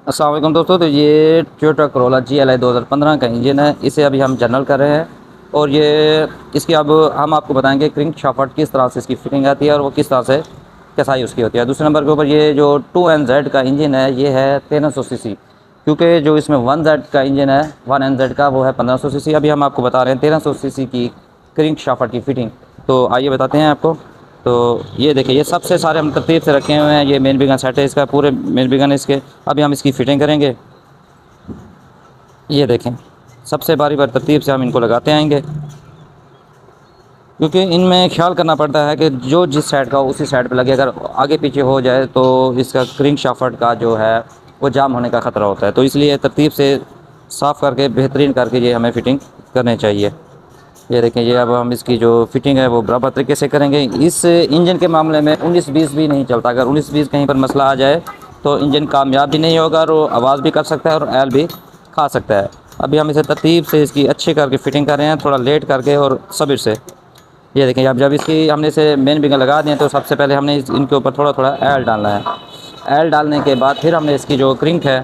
अस्सलाम वालेकुम दोस्तों। तो ये टोयोटा करोला GLI 2015 का इंजन है। इसे अभी हम जनरल कर रहे हैं और ये इसकी अब हम आपको बताएंगे क्रिंक शाफ्ट किस तरह से इसकी फिटिंग आती है और वो किस तरह से कैसाई उसकी होती है। दूसरे नंबर के ऊपर ये जो 2NZ का इंजन है ये है 1300 सीसी, क्योंकि जो इसमें 1Z का इंजन है 1NZ का वो है 1500 सीसी। अभी हम आपको बता रहे हैं 1300 सीसी की क्रिंक शाफ्ट की फ़िटिंग। तो आइए बताते हैं आपको। तो ये देखिए, ये सबसे सारे हम तरतीब से रखे हुए हैं। ये मेन बिगन सेट है इसका, पूरे मेन बिगन इसके। अभी हम इसकी फ़िटिंग करेंगे। ये देखें, सबसे बारी बारी तरतीब से हम इनको लगाते आएंगे, क्योंकि इनमें ख्याल करना पड़ता है कि जो जिस साइड का उसी साइड पे लगे। अगर आगे पीछे हो जाए तो इसका क्रिंक शाफ्ट का जो है वो जाम होने का ख़तरा होता है। तो इसलिए तरतीब से साफ़ करके बेहतरीन करके ये हमें फ़िटिंग करनी चाहिए। ये देखें, ये अब हम इसकी जो फिटिंग है वो बराबर तरीके से करेंगे। इस इंजन के मामले में 19-20 भी नहीं चलता। अगर 19-20 कहीं पर मसला आ जाए तो इंजन कामयाब भी नहीं होगा और वो आवाज़ भी कर सकता है और एल भी खा सकता है। अभी हम इसे तरतीब से इसकी अच्छी करके फ़िटिंग कर रहे हैं, थोड़ा लेट करके और सब्र से। ये देखें, अब जब इसकी हमने इसे मेन बिगन लगा दिए तो सबसे पहले हमने इनके ऊपर थोड़ा थोड़ा एल डालना है। एल डालने के बाद फिर हमने इसकी जो क्रिंक है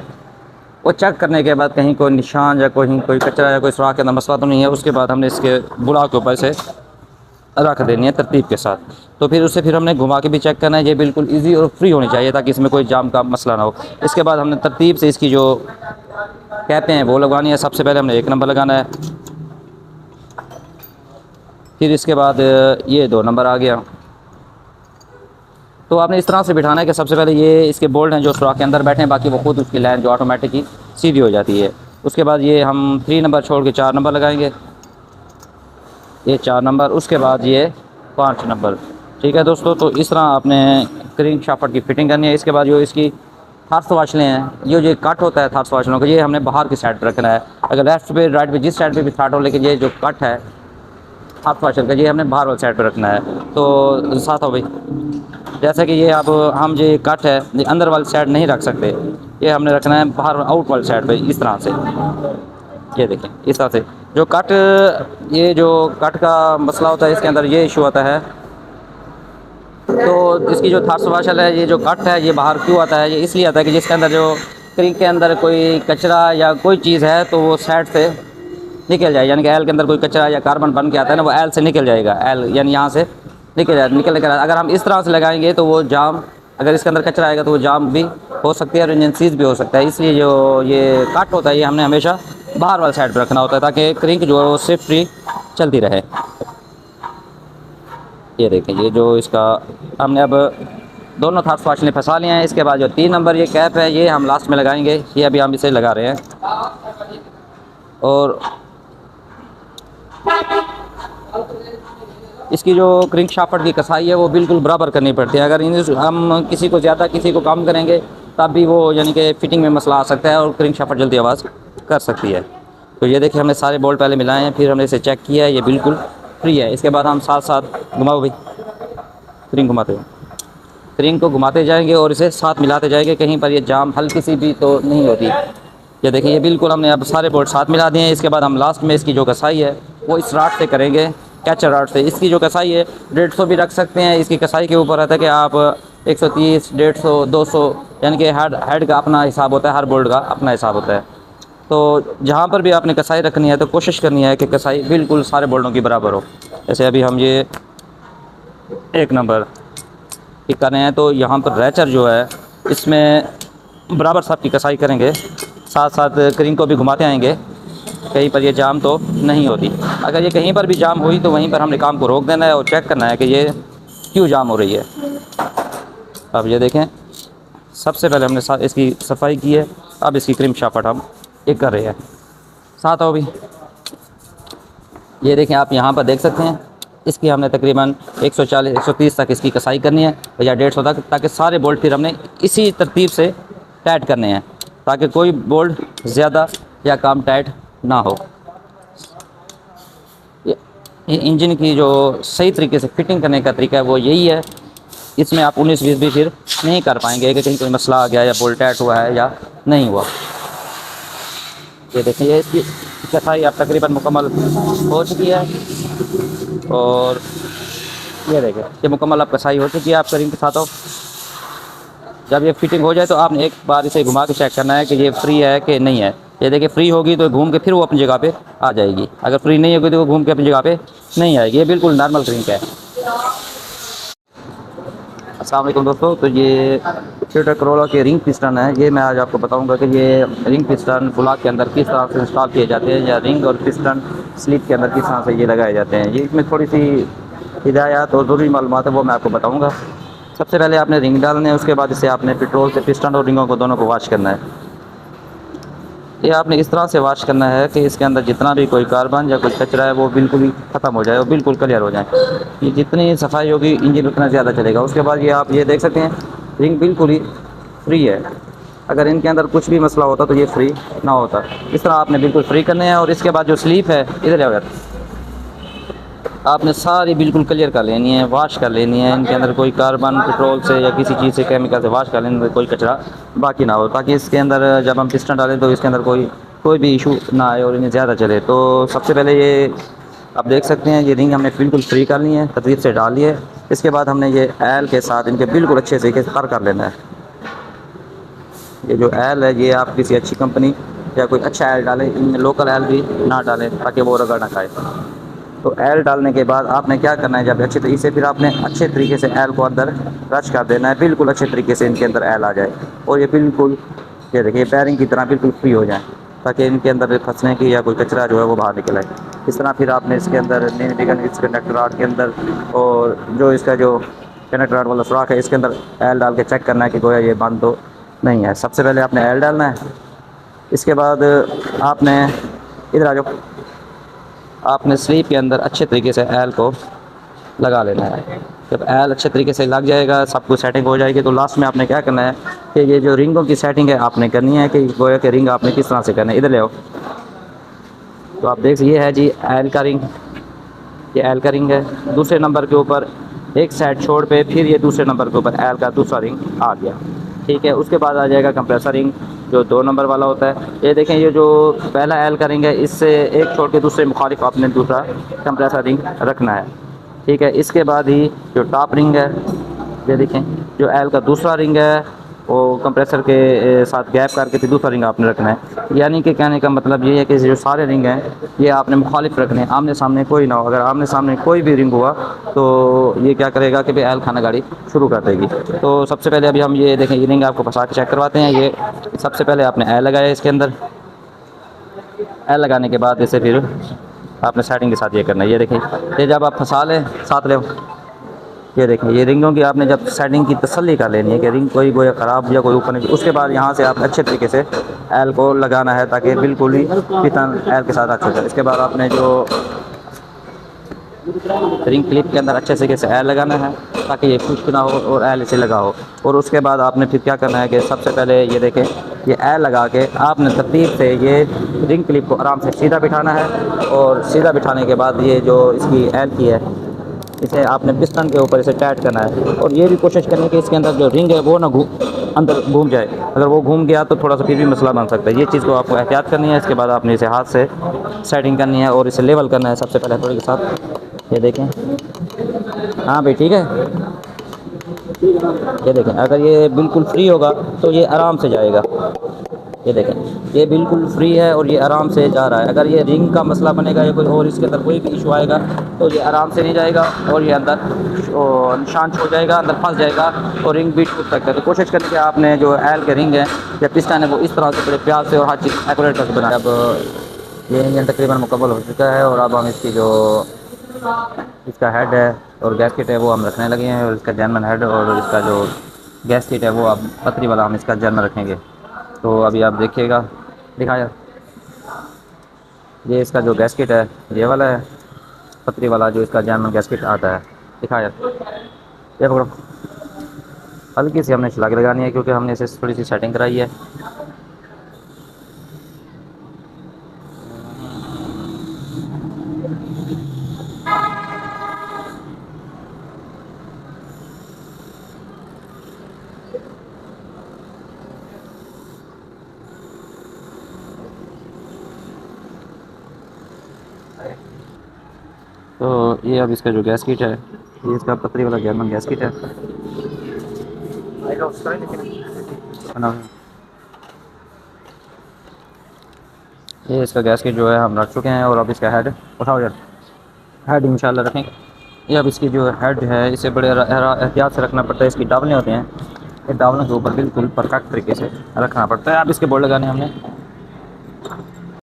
वो चेक करने के बाद कहीं कोई निशान या कोई कचरा या कोई सुराख के अंदर मसला तो नहीं है, उसके बाद हमने इसके बुला के ऊपर से रख देनी है तरतीब के साथ। तो फिर उसे हमने घुमा के भी चेक करना है। ये बिल्कुल इजी और फ्री होनी चाहिए ताकि इसमें कोई जाम का मसला ना हो। इसके बाद हमने तरतीब से इसकी जो कैपें हैं वो लगवानी है। सबसे पहले हमने 1 नंबर लगाना है, फिर इसके बाद ये 2 नंबर आ गया। तो आपने इस तरह से बिठाना है कि सबसे पहले ये इसके बोल्ट हैं जो सुराख के अंदर बैठे हैं, बाकी वो खुद उसकी लाइन जो ऑटोमेटिक ही सीधी हो जाती है। उसके बाद ये हम 3 नंबर छोड़ के 4 नंबर लगाएंगे। ये 4 नंबर, उसके बाद ये 5 नंबर। ठीक है दोस्तों, तो इस तरह आपने क्रिंक शाफ्ट की फ़िटिंग करनी है। इसके बाद जो इसकी थार्स वाशलें हैं, ये जो कट होता है थार्स वाशलों का, ये हमने बाहर की साइड पर रखना है। अगर लेफ्ट पे राइट पे जिस साइड पे भी थाट हो, लेकिन ये जो कट है थार्स वाशल का ये हमने बाहर वाली साइड पर रखना है। तो साथ हो भाई, जैसे कि ये अब हम जो कट है ये अंदर वाली साइड नहीं रख सकते, ये हमने रखना है बाहर आउट वाली साइड पे इस तरह से। ये देखें, इस तरह से जो कट, ये जो कट का मसला होता है इसके अंदर ये इशू आता है। तो इसकी जो थार्स वाशल है, ये जो कट है ये बाहर क्यों आता है? ये इसलिए आता है कि जिसके अंदर जो क्रिंक के अंदर कोई कचरा या कोई चीज़ है तो वो साइड से निकल जाए। यानी कि एल के अंदर कोई कचरा या कार्बन बन के आता है ना, वो एल से निकल जाएगा। एल यानी यहाँ से निकल कर अगर हम इस तरह से लगाएंगे तो वो जाम, अगर इसके अंदर कचरा आएगा तो वो जाम भी हो सकती है और इंजन सीज भी हो सकता है। इसलिए जो ये कट होता है ये हमने हमेशा बाहर वाली साइड पर रखना होता है ताकि क्रिंक जो है वो सेफ फ्री चलती रहे। ये देखें, ये जो इसका हमने अब दोनों थार्स वाशलें फंसा लिए हैं। इसके बाद जो 3 नंबर ये कैप है ये हम लास्ट में लगाएंगे। ये अभी हम इसे लगा रहे हैं और इसकी जो क्रिंक शाफ्ट की कसाई है वो बिल्कुल बराबर करनी पड़ती है। अगर हम किसी को ज़्यादा किसी को कम करेंगे तब भी वो यानी कि फ़िटिंग में मसला आ सकता है और क्रिंक शाफ्ट जल्दी आवाज़ कर सकती है। तो ये देखिए, हमने सारे बोल्ट पहले मिलाए हैं, फिर हमने इसे चेक किया है, ये बिल्कुल फ्री है। इसके बाद हम साथ साथ घुमाओ भाई, क्रिंक घुमाते हुए क्रिंक को घुमाते जाएंगे और इसे साथ मिलाते जाएंगे, कहीं पर ये जाम हल्की सी भी तो नहीं होती। ये देखिए, ये बिल्कुल हमने अब सारे बोल्ट साथ मिला दिए हैं। इसके बाद हम लास्ट में इसकी जो कसाई है वो इस राड से करेंगे, कैचर राड से। इसकी जो कसाई है 150 भी रख सकते हैं। इसकी कसाई के ऊपर रहता है कि आप 130, 150, 200 यानी कि हेड का अपना हिसाब होता है, हर बोल्ट का अपना हिसाब होता है। तो जहाँ पर भी आपने कसाई रखनी है तो कोशिश करनी है कि कसाई बिल्कुल सारे बोल्टों की बराबर हो। जैसे अभी हम ये 1 नंबर ठीक कर रहे हैं तो यहाँ पर रैचर जो है इसमें बराबर साहब की कसाई करेंगे, साथ साथ क्रिंक को भी घुमाते आएंगे, कहीं पर ये जाम तो नहीं होती। अगर ये कहीं पर भी जाम हुई तो वहीं पर हमने काम को रोक देना है और चेक करना है कि ये क्यों जाम हो रही है। अब ये देखें, सबसे पहले हमने इसकी सफाई की है, अब इसकी क्रिंक शाफ्ट हम एक कर रहे हैं। साथ हो भी, ये देखें, आप यहाँ पर देख सकते हैं इसकी हमने तकरीबन 140, 130 तक इसकी कसाई करनी है या 150 तक, ताकि सारे बोल्ट फिर हमने इसी तरतीब से टाइट करने हैं ताकि कोई बोल्ट ज़्यादा या कम टाइट ना हो। ये इंजन की जो सही तरीके से फिटिंग करने का तरीका है वो यही है। इसमें आप 19-20 भी फिर नहीं कर पाएंगे कि कहीं कोई मसला आ गया या बोल्ट टाइट हुआ है या नहीं हुआ। ये देखिए, ये इसकी कसाई अब तकरीबन मुकम्मल हो चुकी है और ये देखें, ये मुकम्मल अब कसाई हो चुकी है आप क्रिंक के साथ। जब ये फिटिंग हो जाए तो आपने एक बार इसे घुमा के चेक करना है कि ये फ्री है कि नहीं है। ये देखिए फ्री होगी तो घूम के फिर वो अपनी जगह पे आ जाएगी, अगर फ्री नहीं होगी तो वो घूम के अपनी जगह पे नहीं आएगी। ये बिल्कुल नॉर्मल रिंग है। अस्सलाम वालेकुम दोस्तों, तो ये टोयोटा करोला के रिंग पिस्टन है। ये मैं आज आपको बताऊंगा कि ये रिंग पिस्टन ब्लॉक के अंदर किस तरह से इंस्टॉल किए जाते हैं, या रिंग और पिस्टन स्लीप के अंदर किस तरह से ये लगाए जाते हैं। ये इसमें थोड़ी सी हिदायत और ज़रूरी मालूमात है, वो मैं आपको बताऊंगा। सबसे पहले आपने रिंग डालने है, उसके बाद इसे आपने पेट्रोल से पिस्टन और रिंगों को दोनों को वॉश करना है। ये आपने इस तरह से वॉश करना है कि इसके अंदर जितना भी कोई कार्बन या कोई कचरा है वो बिल्कुल ही ख़त्म हो जाए, वो बिल्कुल क्लियर हो जाए। ये जितनी सफाई होगी इंजन उतना ज़्यादा चलेगा। उसके बाद ये आप ये देख सकते हैं रिंग बिल्कुल ही फ्री है। अगर इनके अंदर कुछ भी मसला होता तो ये फ्री ना होता। इस तरह आपने बिल्कुल फ्री करने हैं। और इसके बाद जो स्लीप है इधर आ जाता, आपने सारी बिल्कुल क्लियर कर लेनी है, वॉश कर लेनी है। इनके अंदर कोई कार्बन पेट्रोल से या किसी चीज़ से केमिकल से वॉश कर लेनी, कोई कचरा बाकी ना हो, ताकि इसके अंदर जब हम पिस्टन डालें तो इसके अंदर कोई भी इशू ना आए और इन्हें ज़्यादा चले। तो सबसे पहले ये आप देख सकते हैं ये रिंग हमने बिल्कुल फ्री करनी है, तरतीब से डाली है। इसके बाद हमने ये एल के साथ इनके बिल्कुल अच्छे से तर कर लेना है। ये जो एल है ये आप किसी अच्छी कंपनी या कोई अच्छा एल डालें, इनमें लोकल एल भी ना डालें ताकि वो रगड़ ना खाए। तो एल डालने के बाद आपने क्या करना है, जब अच्छे तरीके से फिर आपने अच्छे तरीके से एल को अंदर रश कर देना है, बिल्कुल अच्छे तरीके से इनके अंदर एल आ जाए। और ये बिल्कुल ये देखिए बैरिंग की तरह बिल्कुल फ्री हो जाए, ताकि इनके अंदर फंसने की या कोई कचरा जो है वो बाहर निकल आए। इस तरह फिर आपने इसके अंदर इस कंडक्टर राड के अंदर और जो इसका जो कंडक्टर राड वाला सुराख है इसके अंदर एल डाल के चेक करना है कि गोया ये बंद तो नहीं है। सबसे पहले आपने एल डालना है। इसके बाद आपने इधर आ जाओ, आपने स्लीप के अंदर अच्छे तरीके से एल को लगा लेना है। जब एल अच्छे तरीके से लग जाएगा, सब कुछ सेटिंग हो जाएगी, तो लास्ट में आपने क्या करना है कि ये जो रिंगों की सेटिंग है आपने करनी है कि गोया के रिंग आपने किस तरह से करना है। इधर ले आओ, तो आप देख ये है जी एल का रिंग, ये एल का रिंग है। दूसरे नंबर के ऊपर एक साइड छोड़ पे फिर ये दूसरे नंबर के ऊपर एल का दूसरा रिंग आ गया, ठीक है। उसके बाद आ जाएगा कंप्रेसर रिंग जो 2 नंबर वाला होता है। ये देखें ये जो पहला एल का रिंग है इससे एक छोड़ के दूसरे मुखालिफ आपने दूसरा कंप्रेसर रिंग रखना है, ठीक है। इसके बाद ही जो टॉप रिंग है, ये देखें जो एल का दूसरा रिंग है वो कंप्रेसर के साथ गैप करके फिर दूसरा रिंग आपने रखना है। यानी कि कहने का मतलब ये है कि जो सारे रिंग हैं ये आपने मुखालिफ रखने हैं, आमने सामने कोई ना हो। अगर आमने सामने कोई भी रिंग हुआ तो ये क्या करेगा कि भाई एल खाना गाड़ी शुरू कर देगी। तो सबसे पहले अभी हम ये देखें, ये रिंग आपको फंसा के चेक करवाते हैं। ये सबसे पहले आपने एल लगाया इसके अंदर, एल लगाने के बाद इसे फिर आपने सेटिंग के साथ ये करना है। ये देखें ये जब आप फंसा लें साथ ले, ये देखें ये रिंगों की आपने जब सेटिंग की तसल्ली कर लेनी है कि रिंग कोई ख़राब या कोई ऊपर नहीं, उसके बाद यहाँ से आप अच्छे तरीके से एल को लगाना है ताकि बिल्कुल ही पिस्टन एल के साथ अच्छा हो जाए। इसके बाद आपने जो रिंग क्लिप के अंदर अच्छे तरीके से एल लगाना है ताकि ये खुश्क ना हो और एल इसे लगा हो। और उसके बाद आपने फिर क्या करना है कि सबसे पहले ये देखें ये एल लगा के आपने तरतीब से ये रिंग क्लिप को आराम से सीधा बिठाना है। और सीधा बिठाने के बाद ये जो इसकी एल की है इसे आपने पिस्टन के ऊपर इसे टाइट करना है। और ये भी कोशिश करनी है कि इसके अंदर जो रिंग है वो ना अंदर घूम जाए। अगर वो घूम गया तो थोड़ा सा फिर भी मसला बन सकता है। ये चीज़ को आपको एहतियात करनी है। इसके बाद आपने इसे हाथ से सेटिंग करनी है और इसे लेवल करना है सबसे पहले थोड़ी के साथ। ये देखें, हाँ भाई ठीक है। ये देखें अगर ये बिल्कुल फ्री होगा तो ये आराम से जाएगा। ये देखें ये बिल्कुल फ्री है और ये आराम से जा रहा है। अगर ये रिंग का मसला बनेगा या कोई और इसके अंदर कोई भी इशू आएगा तो ये आराम से नहीं जाएगा और ये अंदर निशान छोड़ जाएगा, अंदर फंस जाएगा और रिंग भी टूट सकता है। तो कोशिश करें कि आपने जो एल के रिंग है या पिस्टन है वो इस तरह से बड़े प्यार से और हर चीज़ एक्यूरेट करके बनाए। अब ये इंजन तकरीबन मुकम्मल हो चुका है और अब हम इसकी जो इसका हेड है और गैसकेट है वो हम रखने लगे हैं। और इसका जर्मन हेड और इसका जो गैसकेट है वो अब पतरी वाला हम इसका जर्मन रखेंगे। तो अभी आप देखिएगा, दिखाया ये इसका जो गैसकेट है ये वाला है, पतरी वाला जो इसका जर्मन गैसकेट आता है। दिखाया ये पकड़ो, हल्की सी हमने छलांग लगानी है क्योंकि हमने इसे थोड़ी सी सेटिंग कराई है। तो ये अब इसका जो गैस किट है ये इसका पतरी वाला जर्मन गैस किट है। आएगा उस तरह, लेकिन ये इसका गैस की जो है हम रख चुके हैं। और अब इसका हेड उठाओ यार, हेड इंशाल्लाह रखेंगे। ये अब इसकी जो हेड है इसे बड़े एहतियात से रखना पड़ता है। इसकी डावलें होते हैं, ये डावलों के ऊपर बिल्कुल परफेक्ट तरीके से रखना पड़ता है। अब इसके बोर्ड लगाने हमने